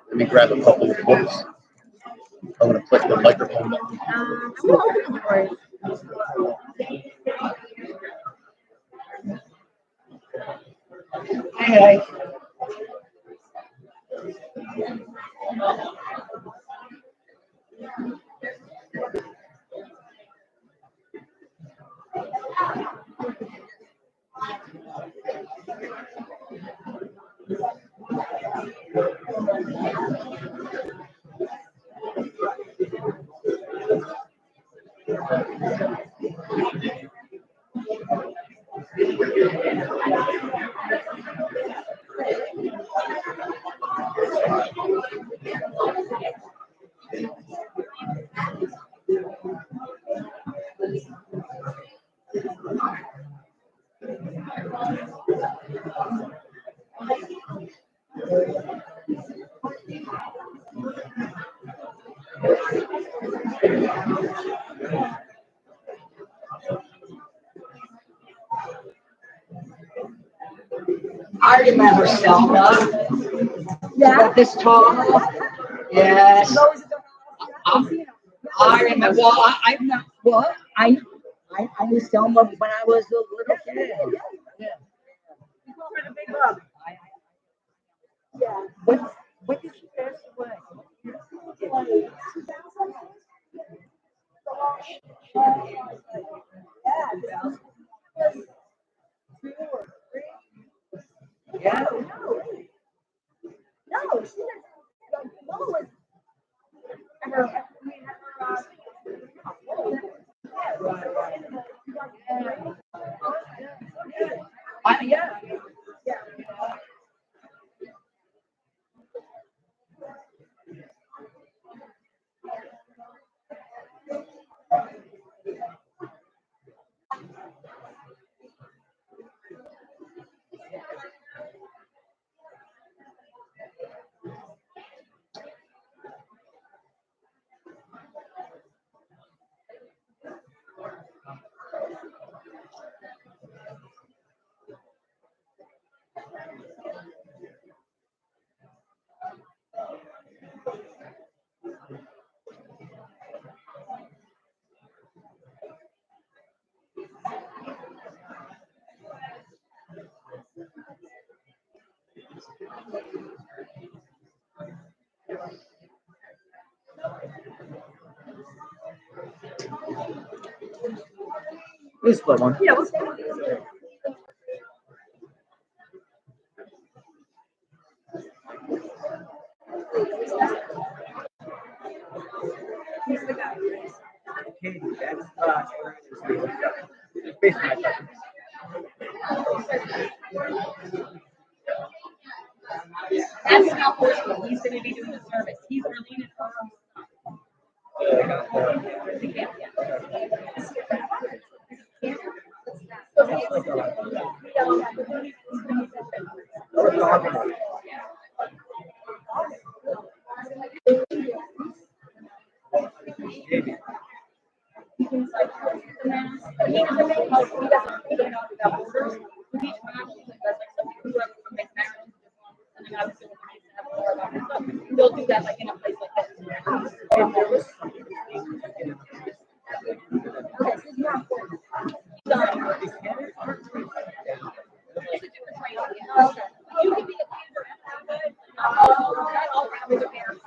Let me grab a couple of books. I'm going to click the microphone. Hey. I remember Selma. Yeah. This tall. Yes. I remember. Well, I'm not. Well, I knew Selma when I was a little kid. Yeah. You call her the big love. Yeah. When did she pass away? Yeah. No, she was. Yeah. Please split one. Yeah, let's go. He's the guy. Katie, that's basically my question. That's not forceful. He's going to be doing the service. He's related for They'll do that like in a place like this. Okay, so you're on board. It's a different training. Okay. You can be a painter and rabbit. Not all rabbits are painters.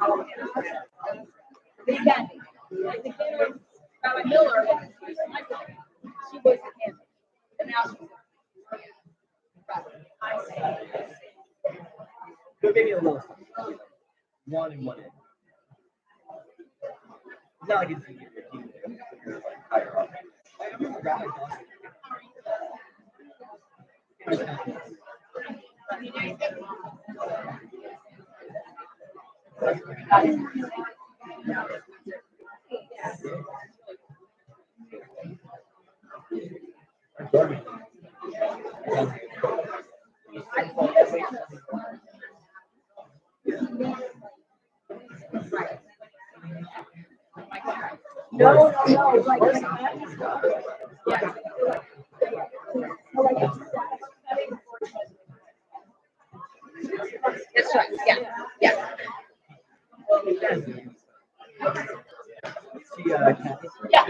They can be. Like the painter, Rabbi Miller, she was the painter. And now she's. So maybe a little one and one in. It's not like it's easy for your team to figure like higher up. I remember Rabbi No, like. That's right. Yeah. See, Kathy? Yeah.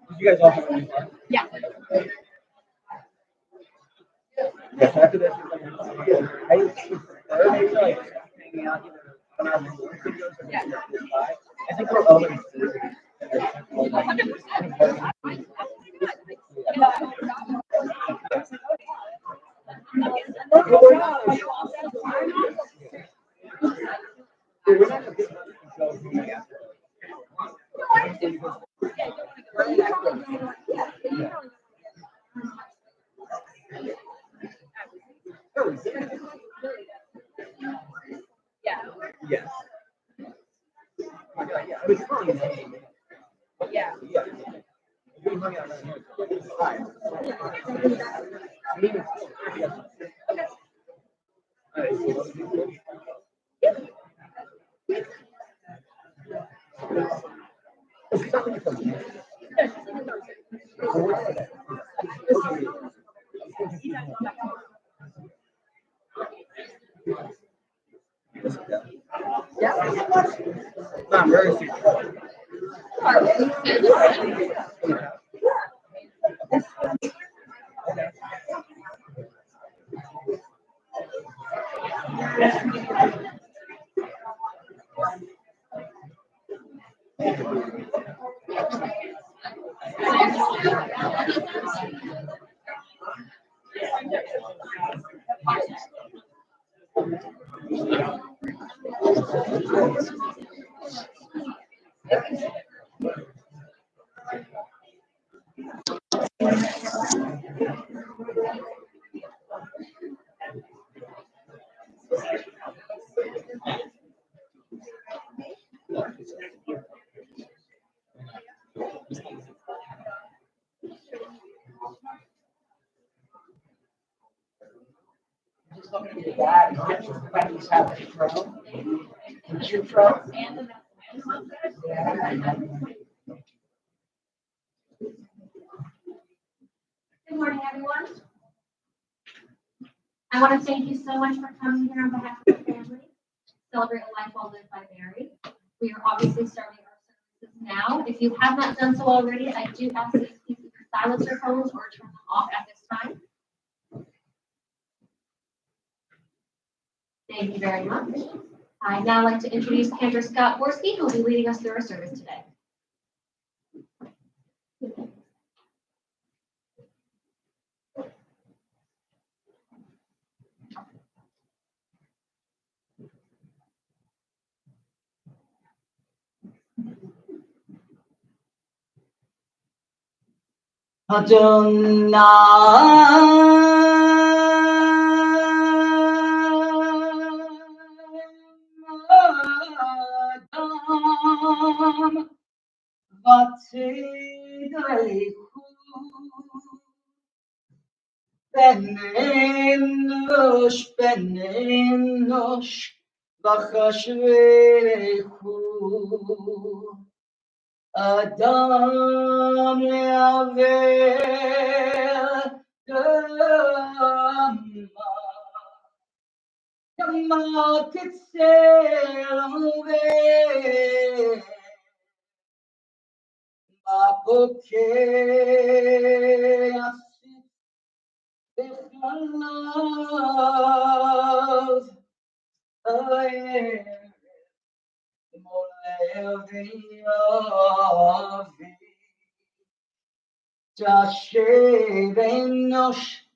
Did you guys all have any fun? Yeah. Yes, after this, I prefer maybe like hanging out either when I'm in work videos or just by. I think we're always Yes. Yeah, I was telling you. Yeah. Yeah. We hung out around here till like 5. I mean, it's cool. Yeah. Alright, cool. Not very secure. Just looking at that, Wendy's having a throw. It's your throw. Good morning, everyone. I want to thank you so much for coming here on behalf of the family. Celebrate a life well lived by Mary. We are obviously starting our services now. If you have not done so already, I do ask that you please either silence your phones or turn them off at this time. Thank you very much. I'd now like to introduce Cantor Scott Borski, who will be leading us through our service today. Adonai, בן אנוש, בחשבהו, אדם לעוול דמה, דמה כצל בבוקר בחלב הערב מולך ויביא תשב אנוש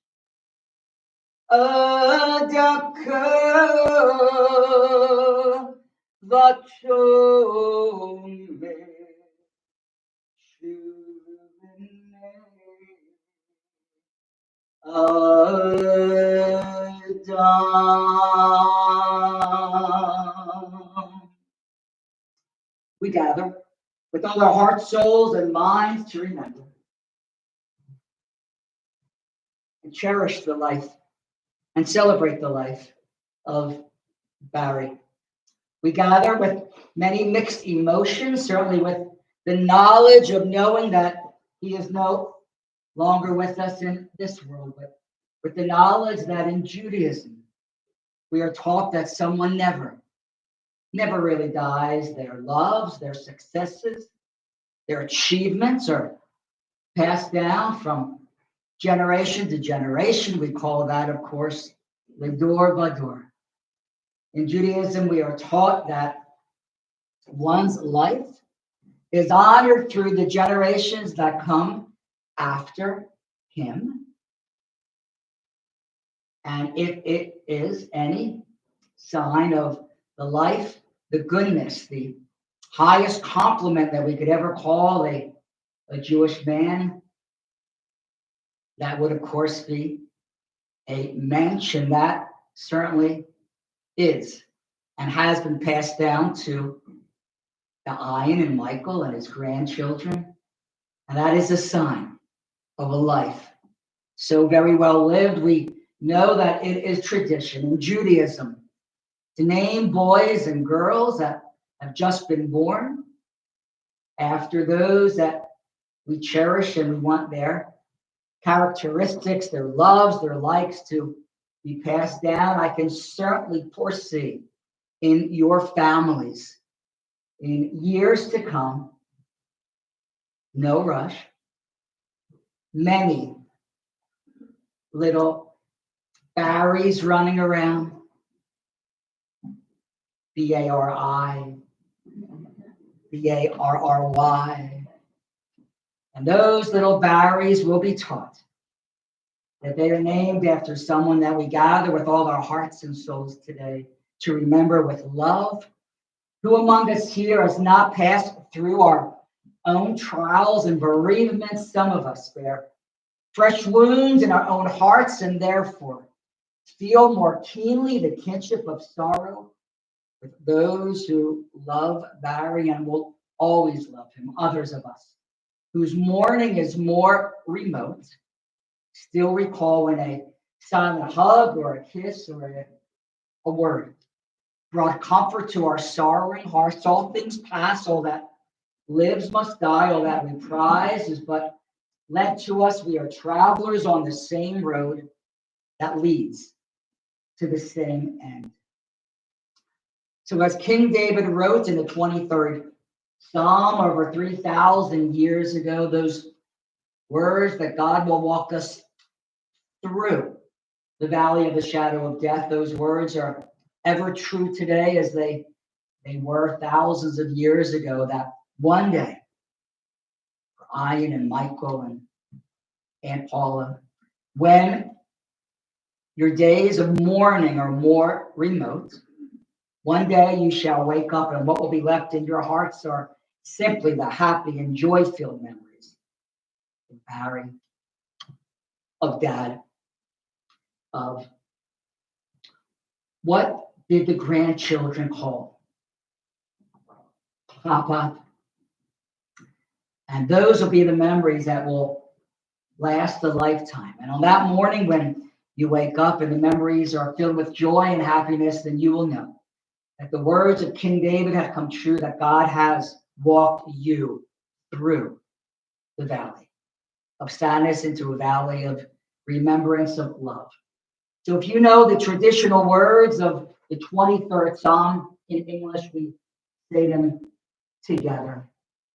הדקה ותאמר we gather with all our hearts, souls, and minds to remember and cherish the life and celebrate the life of Barry. We gather with many mixed emotions, certainly with the knowledge of knowing that he is no longer with us in this world, but with the knowledge that in Judaism, we are taught that someone never really dies. Their loves, their successes, their achievements are passed down from generation to generation. We call that, of course, Ledor Vador. In Judaism, we are taught that one's life is honored through the generations that come after him. And if it is any sign of the life, the goodness, the highest compliment that we could ever call a Jewish man, that would, of course, be a mensch, and that certainly is and has been passed down to the Ayin and Michael and his grandchildren. And that is a sign of a life so very well lived. We know that it is tradition in Judaism to name boys and girls that have just been born after those that we cherish and we want their characteristics, their loves, their likes to be passed down. I can certainly foresee in your families, in years to come, no rush, many little Barrys running around, B-A-R-I, B-A-R-R-Y. And those little Barrys will be taught that they are named after someone that we gather with all our hearts and souls today to remember with love. Who among us here has not passed through our own trials and bereavements? Some of us bear fresh wounds in our own hearts and therefore feel more keenly the kinship of sorrow with those who love Barry and will always love him. Others of us whose mourning is more remote still recall when a silent hug or a kiss or a word brought comfort to our sorrowing hearts. All things pass, all that lives must die, all that we prize is but lent to us. We are travelers on the same road that leads to the same end. So as King David wrote in the 23rd Psalm over 3,000 years ago, those words that God will walk us through the valley of the shadow of death, those words are ever true today as they were thousands of years ago, that one day, for Ayin and Michael and Aunt Paula, when your days of mourning are more remote, one day you shall wake up and what will be left in your hearts are simply the happy and joy-filled memories of Barry, of Dad, of what did the grandchildren call Papa? And those will be the memories that will last a lifetime. And on that morning when you wake up and the memories are filled with joy and happiness, then you will know that the words of King David have come true, that God has walked you through the valley of sadness into a valley of remembrance of love. So if you know the traditional words of the 23rd Psalm in English, we say them together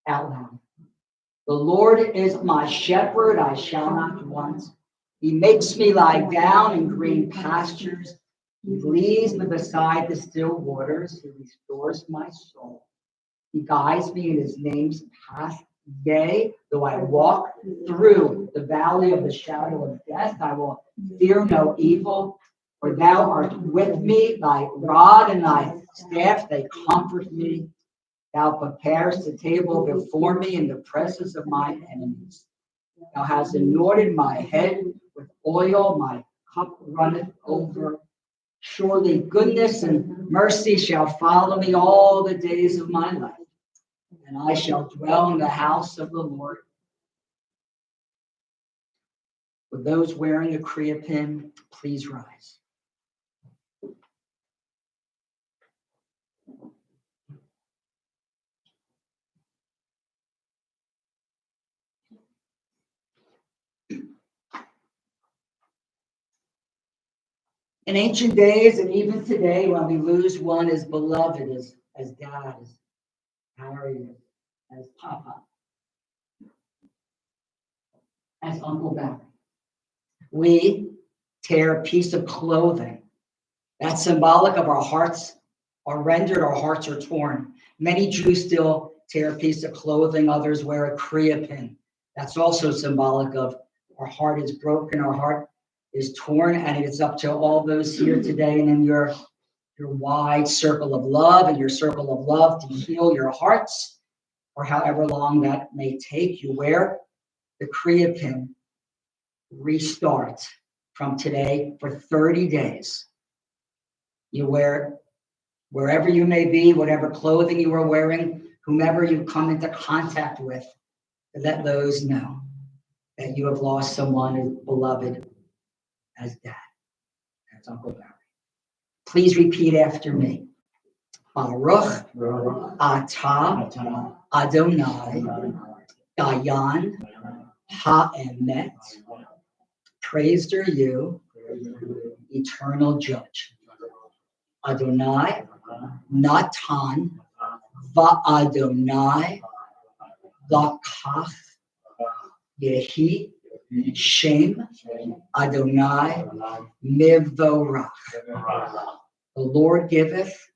out loud. The Lord is my shepherd, I shall not want. He makes me lie down in green pastures. He leads me beside the still waters. He restores my soul. He guides me in his name's path. Yea, though I walk through the valley of the shadow of death, I will fear no evil, for thou art with me, thy rod and thy staff, they comfort me. Thou preparest the table before me in the presence of my enemies. Thou hast anointed my head with oil, my cup runneth over. Surely goodness and mercy shall follow me all the days of my life, and I shall dwell in the house of the Lord. For those wearing a Kriya pin, please rise. In ancient days and even today, when we lose one as beloved as Dad, as Harry, as Papa, as Uncle Barry, we tear a piece of clothing that's symbolic of our hearts are rendered, our hearts are torn. Many Jews still tear a piece of clothing, others wear a Kriya pin. That's also symbolic of our heart is broken, our heart is torn, and it is up to all those here today and in your wide circle of love and your circle of love to heal your hearts, or however long that may take. You wear the Kriya pin. Restart from today for 30 days. You wear it wherever you may be, whatever clothing you are wearing, whomever you come into contact with, let those know that you have lost someone as beloved as Dad, as Uncle Barry. Please repeat after me. Baruch atah Adonai Dayan Ha'emet. Praised are you, eternal judge. Adonai Natan Va'adonai Lakach Yehi Shem Adonai Mivorach. The Lord giveth,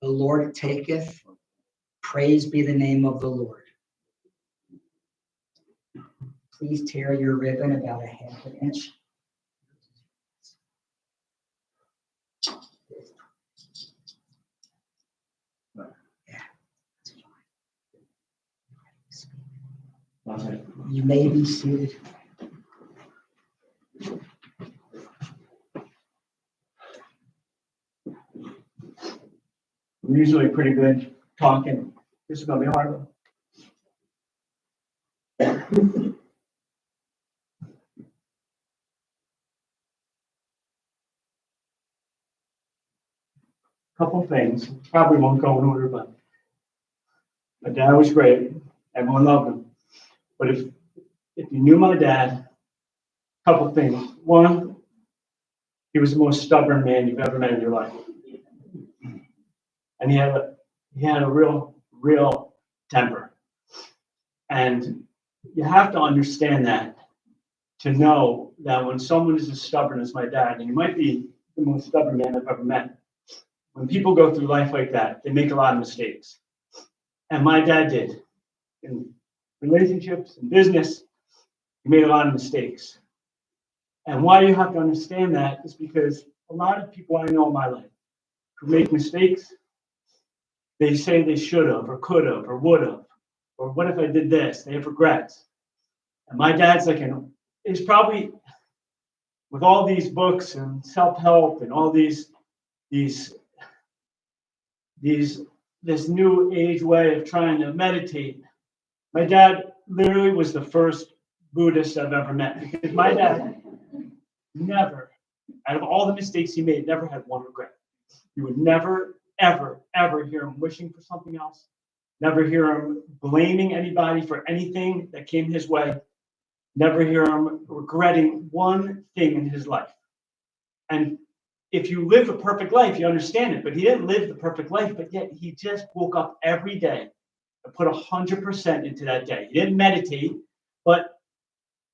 the Lord taketh. Praise be the name of the Lord. Please tear your ribbon about a half an inch. You may be seated. I'm usually pretty good talking. This is gonna be hard. Couple things, probably won't go in order, but my dad was great. Everyone loved him. But if you knew my dad, couple things. One, he was the most stubborn man you've ever met in your life. And he had a real temper. And you have to understand that to know that when someone is as stubborn as my dad, and he might be the most stubborn man I've ever met, when people go through life like that, they make a lot of mistakes. And my dad did. In relationships and business, he made a lot of mistakes. And why you have to understand that is because a lot of people I know in my life who make mistakes, they say they should have or could have or would have, or what if I did this? They have regrets. And my dad's like, he's probably, with all these books and self-help and all this new age way of trying to meditate, my dad literally was the first Buddhist I've ever met, because my dad never, out of all the mistakes he made, never had one regret. You would never, ever, ever hear him wishing for something else. Never hear him blaming anybody for anything that came his way. Never hear him regretting one thing in his life. And if you live a perfect life, you understand it. But he didn't live the perfect life, but yet he just woke up every day and put 100% into that day. He didn't meditate, but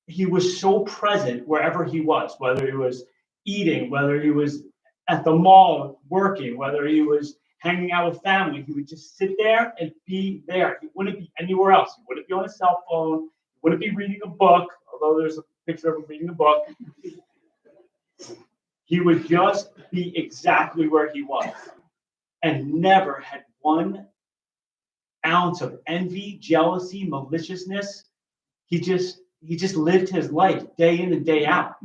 he was so present wherever he was, whether he was eating, whether he was at the mall working, whether he was hanging out with family. He would just sit there and be there. He wouldn't be anywhere else. He wouldn't be on a cell phone. He wouldn't be reading a book, although there's a picture of him reading a book. He would just be exactly where he was and never had 1 ounce of envy, jealousy, maliciousness. He just lived his life day in and day out.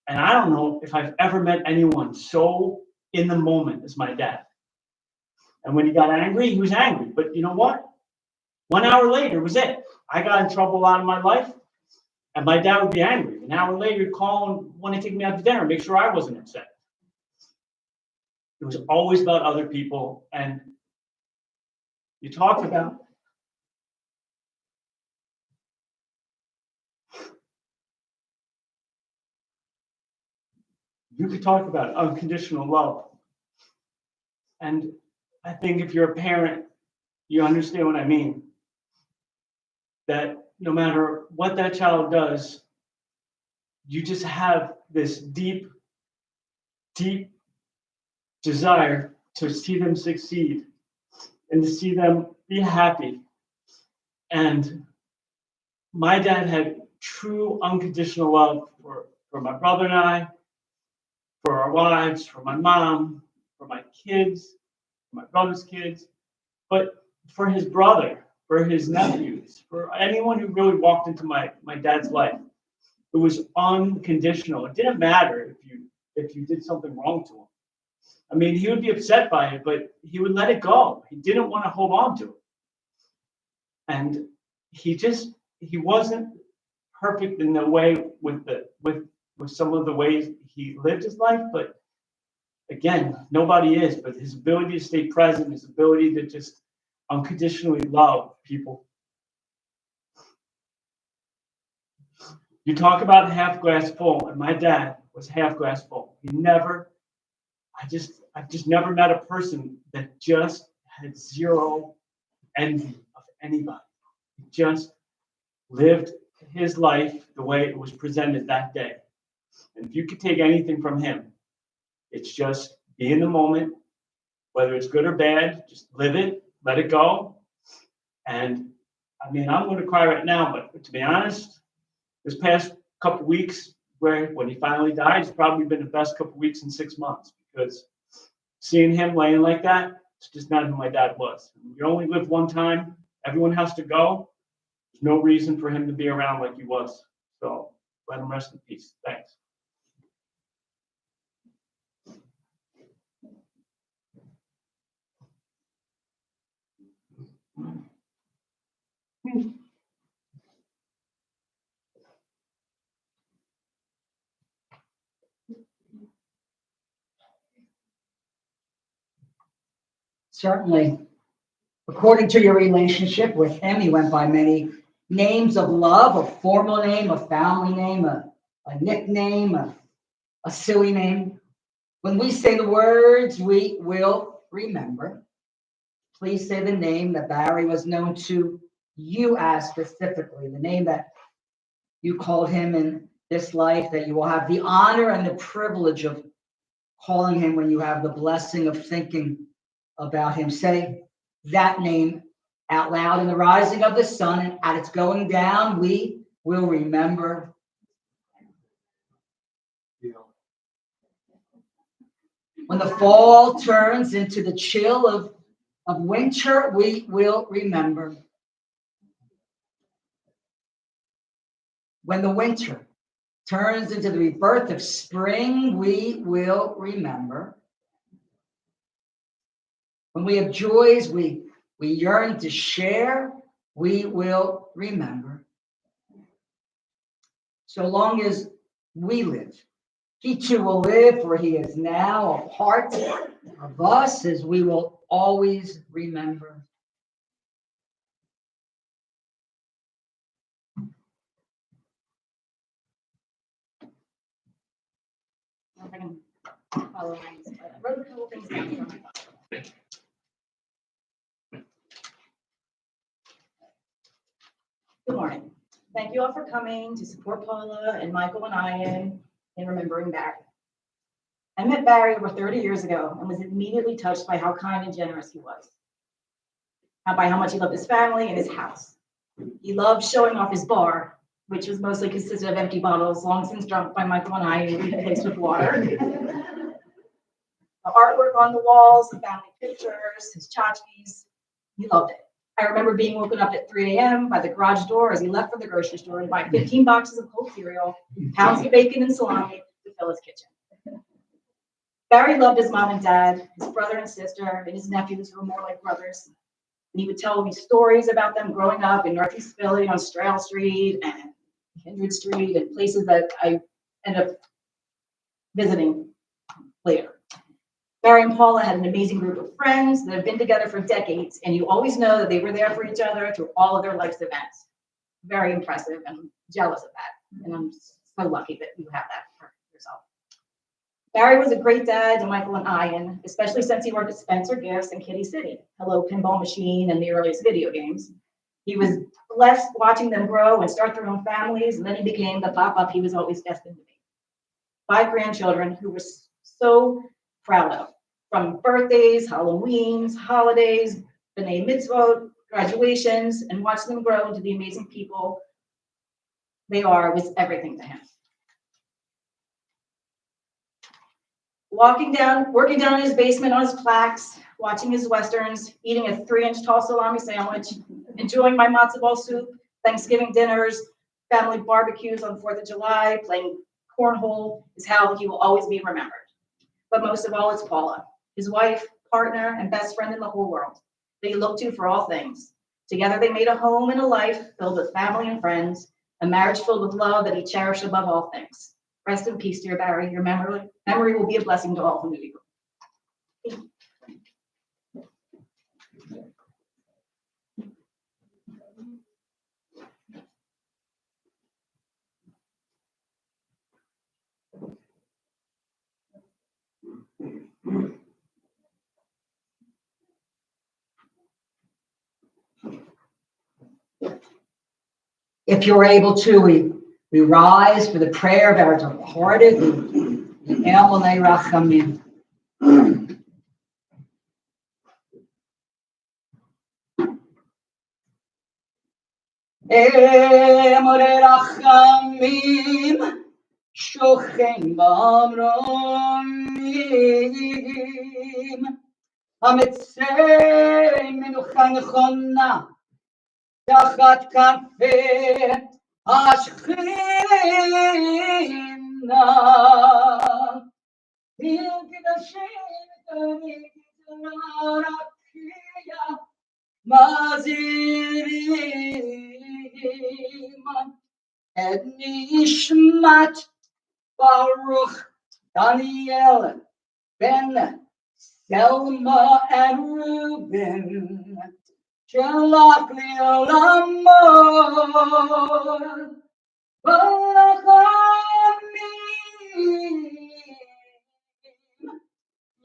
And I don't know if I've ever met anyone so in the moment as my dad. And when he got angry, he was angry. But you know what? 1 hour later was it. I got in trouble a lot in my life, and my dad would be angry. An hour later, he'd call and want to take me out to dinner, make sure I wasn't upset. It was always about other people. And you talk about unconditional love. And I think if you're a parent, you understand what I mean. That no matter what that child does, you just have this deep, deep desire to see them succeed and to see them be happy. And my dad had true unconditional love for my brother and I, for our wives, for my mom, for my kids, for my brother's kids, but for his brother, for his nephews, for anyone who really walked into my dad's life. It was unconditional. It didn't matter if you did something wrong to him. I mean, he would be upset by it, but he would let it go. He didn't want to hold on to it. And he wasn't perfect in the way with some of the ways he lived his life, but again, nobody is, but his ability to stay present, his ability to just unconditionally love people. You talk about half glass full, and my dad was half glass full. I've just never met a person that just had zero envy of anybody. He just lived his life the way it was presented that day. And if you could take anything from him, it's just be in the moment, whether it's good or bad, just live it, let it go. And I mean, I'm going to cry right now, but to be honest, this past couple weeks, when he finally died, it's probably been the best couple weeks in 6 months, because seeing him laying like that, it's just not who my dad was. You only live one time. Everyone has to go. There's no reason for him to be around like he was. So let him rest in peace. Thanks. Certainly, according to your relationship with him, he went by many names of love, a formal name, a family name, a nickname, a silly name. When we say the words, we will remember. Please say the name that Barry was known to you as specifically, the name that you called him in this life, that you will have the honor and the privilege of calling him when you have the blessing of thinking about him. Say that name out loud. In the rising of the sun and at its going down, we will remember. When the fall turns into the chill of winter, we will remember. When the winter turns into the rebirth of spring, we will remember. When we have joys we yearn to share, we will remember. so long as we live. He too will live, for he is now a part of us, as we will always remember. If I can follow lines, but I wrote a couple things down here on my phone. Good morning. Thank you all for coming to support Paula and Michael and Ian in remembering Barry. I met Barry over 30 years ago and was immediately touched by how kind and generous he was, and by how much he loved his family and his house. He loved showing off his bar, which was mostly consisted of empty bottles, long since drunk by Michael and I, and replaced with water. The artwork on the walls, the family pictures, his tchotchkes, he loved it. I remember being woken up at 3 a.m. by the garage door as he left for the grocery store to buy 15 boxes of cold cereal, pounds of bacon and salami to fill his kitchen. Barry loved his mom and dad, his brother and sister, and his nephews who were more like brothers. And he would tell me stories about them growing up in Northeast Philly on Strail Street and Kindred Street and places that I ended up visiting later. Barry and Paula had an amazing group of friends that have been together for decades, and you always know that they were there for each other through all of their life's events. Very impressive, and I'm jealous of that. And I'm so lucky that you have that for yourself. Barry was a great dad to Michael and Ian, especially since he worked at Spencer Gifts and Kitty City, Hello Pinball Machine, and the earliest video games. He was blessed watching them grow and start their own families, and then he became the pop-up he was always destined to be. 5 grandchildren who were so proud of, from birthdays, Halloweens, holidays, B'nai Mitzvot, graduations, and watch them grow into the amazing people they are was everything to him. Working down in his basement on his plaques, watching his westerns, eating a 3-inch tall salami sandwich, enjoying my matzo ball soup, Thanksgiving dinners, family barbecues on 4th of July, playing cornhole is how he will always be remembered. But most of all, it's Paula, his wife, partner, and best friend in the whole world, that he looked to for all things. Together they made a home and a life filled with family and friends, a marriage filled with love that he cherished above all things. Rest in peace, dear Barry. Your memory will be a blessing to all who knew you. If you're able to, we rise for the prayer of our departed. Emunei Rachamim. Emunei Rachamim, Shochen B'Amroim, Hamitzei Menucha Nechona, Tachat Kafeh Ashchina, Mazirim et Nishmat Baruch Daniel Ben Selma and Reuben Shalach Le'olamor Barachamim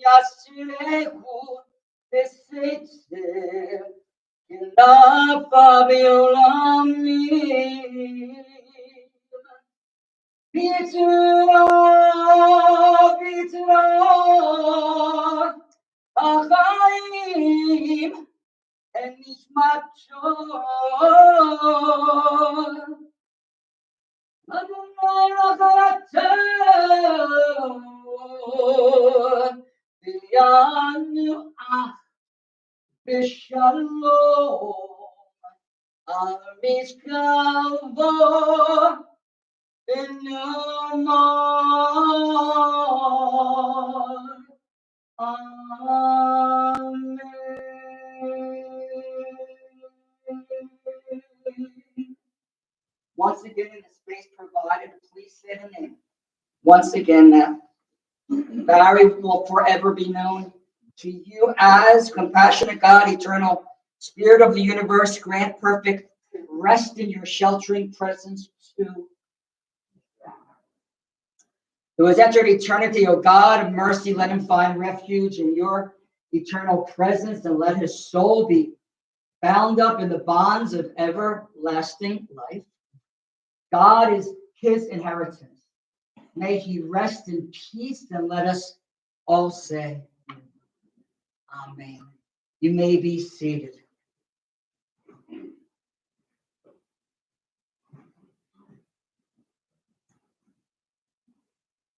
Yasirehu B'Seitzer Kilafa B'Olamim B'Torah Achayim and Nishmat Shor Adonai Racharato V'yanuach B'Shalom Al Mishkavo V'nomar Amen. Once again, space provided. Please say the name. Once again, now, Barry will forever be known to you as compassionate God, eternal Spirit of the universe. Grant perfect rest in your sheltering presence to who has entered eternity. O God of mercy, let him find refuge in your eternal presence, and let his soul be bound up in the bonds of everlasting life. God is his inheritance. May he rest in peace, and let us all say, Amen. You may be seated.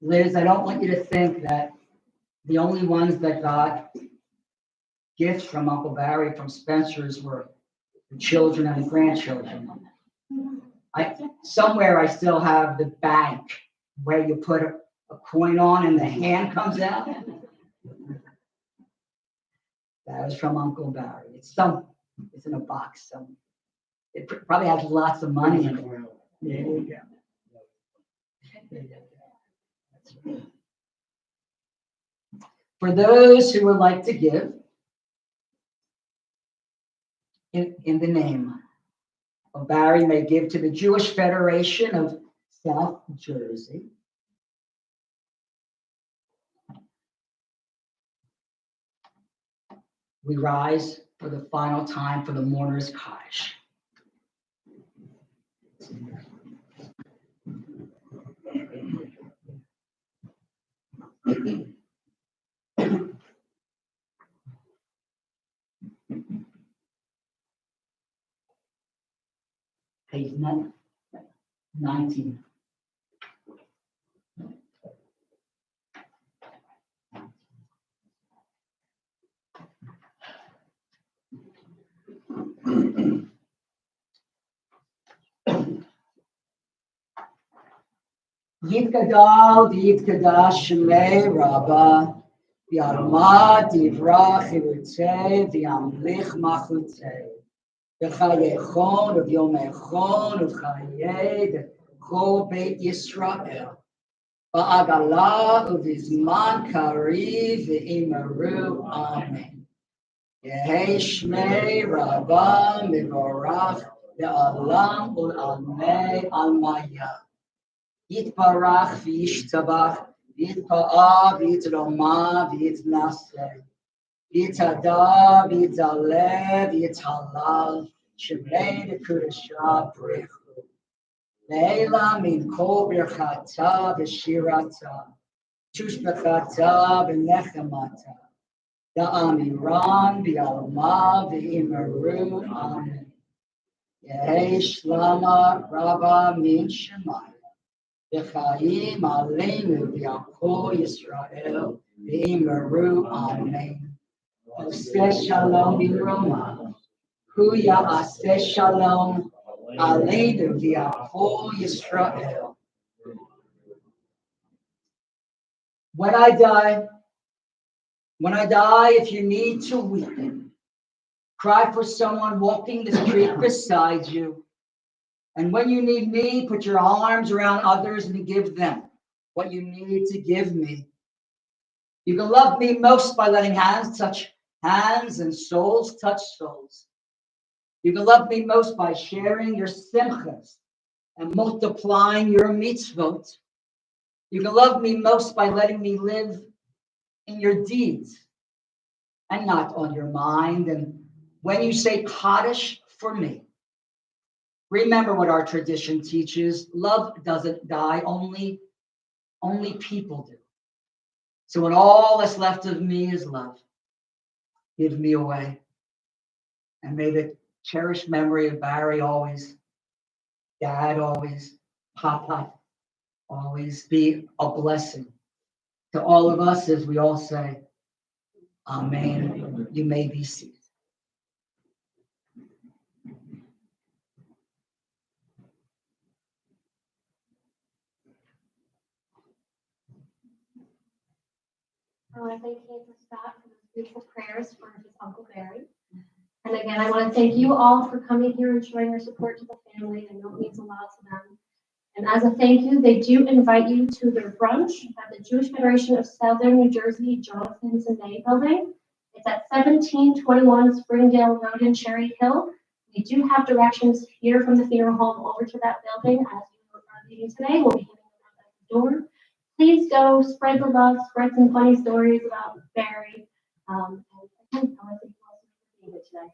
Liz, I don't want you to think that the only ones that got gifts from Uncle Barry from Spencer's were the children and the grandchildren. Somewhere I still have the bank where you put a coin on and the hand comes out. That was from Uncle Barry. It's in a box. It probably has lots of money in it. There you go. For those who would like to give in the name of Barry, may give to the Jewish Federation of South Jersey. We rise for the final time for the mourner's Kaddish. Page 19. Yitgadal v'yitgadash shemei Rabbah v'yalmad divrach chivutei v'yamlich machutei v'chayechon v'yomechon v'chayed chol Beit Yisrael v'agala v'zman kariv v'imaru Amen. Yehei shmei Rabbah mivorach le'alam ul'almei almaya. Yitbarach v'yishtabach v'yitpa'a v'yitroma v'yitnaseh v'yitada v'yitzaleh v'yithalal shemei d'kudashah brechu le'ela min kol birchata v'shirata tushbechata v'nechemata da'amiran v'yalma v'imaru Amen. Yehei shlama rabba min shemayim V'chaim aleinu v'yamko Yisrael v'imaru Amen. Oseh shalom b'roma. Hu ya'aseh shalom aleinu v'yamko Yisrael. When I die, if you need to weep, cry for someone walking the street beside you. And when you need me, put your arms around others and give them what you need to give me. You can love me most by letting hands touch hands and souls touch souls. You can love me most by sharing your simchas and multiplying your mitzvot. You can love me most by letting me live in your deeds and not on your mind. And when you say Kaddish for me, remember what our tradition teaches. Love doesn't die, only people do. So when all that's left of me is love, give me away. And may the cherished memory of Barry always, Dad always, Papa always be a blessing to all of us as we all say, Amen. You may be seated. I want to thank Cantor Scott for those beautiful prayers for his Uncle Barry. And again, I want to thank you all for coming here and showing your support to the family. I know it means a lot to them. And as a thank you, they do invite you to their brunch at the Jewish Federation of Southern New Jersey, Jonathan Zane Building. It's at 1721 Springdale Road in Cherry Hill. We do have directions here from the funeral home over to that building as you are leaving today. We'll be giving them at the door. Please go spread the love, spread some funny stories about Barry. And again, I want to thank you all for being here today.